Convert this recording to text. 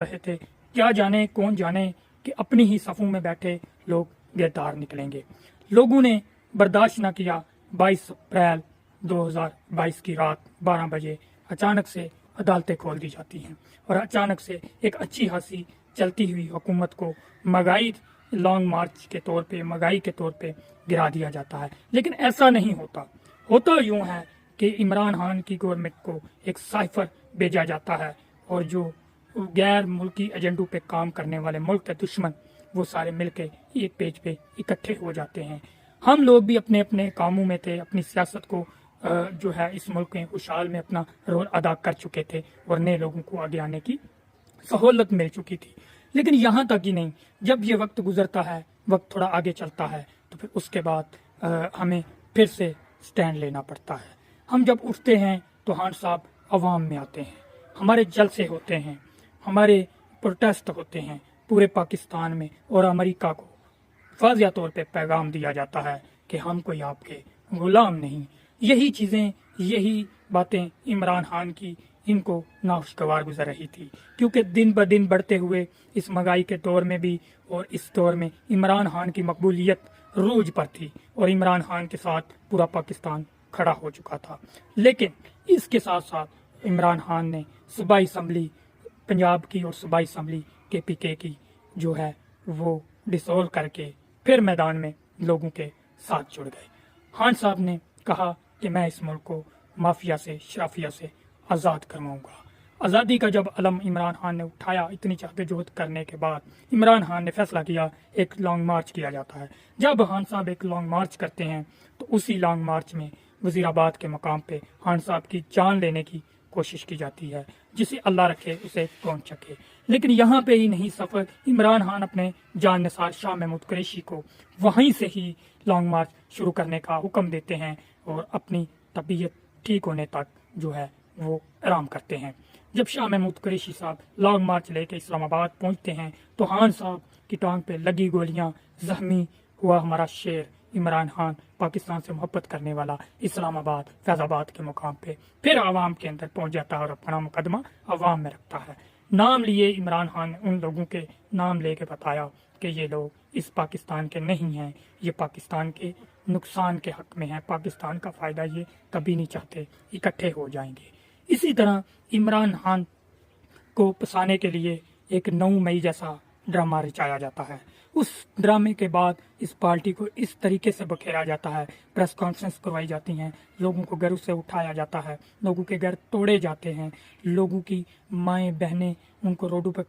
रहे थे। क्या जाने कौन जाने कि अपनी ही सफ़ों में बैठे लोग गिरफ्तार निकलेंगे। लोगों ने बर्दाश्त न किया। 22 अप्रैल 2022 की रात 12 बजे अचानक से अदालतें खोल दी जाती हैं और अचानक से एक अच्छी खासी चलती हुई हुकूमत को महंगाई लॉन्ग मार्च के तौर पे, महंगाई के तौर पे गिरा दिया जाता है। लेकिन ऐसा नहीं होता। होता यूं है कि इमरान खान की गवर्नमेंट को एक साइफर भेजा जाता है और जो गैर मुल्की एजेंडों पे काम करने वाले मुल्क के दुश्मन वो सारे मिलके एक पेज पे इकट्ठे हो जाते हैं। हम लोग भी अपने अपने कामों में थे, अपनी सियासत को जो है इस मुल्क के खुशहाल में अपना रोल अदा कर चुके थे और नए लोगों को आगे आने की सहूलत मिल चुकी थी। लेकिन यहाँ तक ही नहीं, जब ये वक्त गुजरता है, वक्त थोड़ा आगे चलता है, तो फिर उसके बाद हमें फिर से स्टैंड लेना पड़ता है। हम जब उठते हैं तो खान साहब अवाम में आते हैं, हमारे जलसे होते हैं, हमारे प्रोटेस्ट होते हैं पूरे पाकिस्तान में, और अमेरिका को वाज़िया तौर पे पैगाम दिया जाता है कि हम कोई आपके गुलाम नहीं। यही चीज़ें, यही बातें इमरान खान की इनको नाखुशगवार गुजर रही थी, क्योंकि दिन ब दिन बढ़ते हुए इस महंगाई के दौर में भी और इस दौर में इमरान खान की मकबूलियत रूज पर थी और इमरान खान के साथ पूरा पाकिस्तान खड़ा हो चुका था। लेकिन इसके साथ साथ इमरान खान ने सूबाई असम्बली पंजाब की और सूबाई असम्बली KPK की जो है वो डिसॉल्व करके फिर मैदान में लोगों के साथ जुड़ गए। खान साहब ने कहा कि मैं इस मुल्क को माफिया से, शराफिया से आज़ाद करवाऊंगा। आज़ादी का जब अलम इमरान खान ने उठाया, इतनी जद्दोजहद करने के बाद इमरान खान ने फैसला किया एक लॉन्ग मार्च किया जाता है। जब खान साहब एक लॉन्ग मार्च करते हैं तो उसी लॉन्ग मार्च में वजीराबाद के मकाम पे खान साहब की जान लेने की कोशिश की जाती है, जिसे अल्लाह रखे उसे पहुंच सके। लेकिन यहाँ पे ही नहीं सफ़र, इमरान खान अपने जान निसार शाह महमूद कुरैशी को वहीं से ही लॉन्ग मार्च शुरू करने का हुक्म देते हैं और अपनी तबीयत ठीक होने तक जो है वो आराम करते हैं। जब शाह महमूद कुरैशी साहब लॉन्ग मार्च लेके इस्लामाबाद पहुंचते हैं तो खान साहब की टांग पे लगी गोलियां, जख्मी हुआ हमारा शेर इमरान खान, पाकिस्तान से मोहब्बत करने वाला, इस्लामाबाद फैजाबाद के मुकाम पे फिर आवाम के अंदर पहुंच जाता है और अपना मुकदमा आवाम में रखता है। नाम लिए इमरान खान ने उन लोगों के नाम लेके बताया कि ये लोग इस पाकिस्तान के नहीं हैं, ये पाकिस्तान के नुकसान के हक में हैं, पाकिस्तान का फ़ायदा ये कभी नहीं चाहते, इकट्ठे हो जाएंगे। इसी तरह इमरान खान को फंसाने के लिए एक 9 मई जैसा ड्रामा रचाया जाता है। उस ड्रामे के बाद इस पार्टी को इस तरीके से बखेरा जाता है, प्रेस कॉन्फ्रेंस करवाई जाती हैं, लोगों को घरों से उठाया जाता है, लोगों के घर तोड़े जाते हैं, लोगों की माएँ बहनें उनको रोडों पर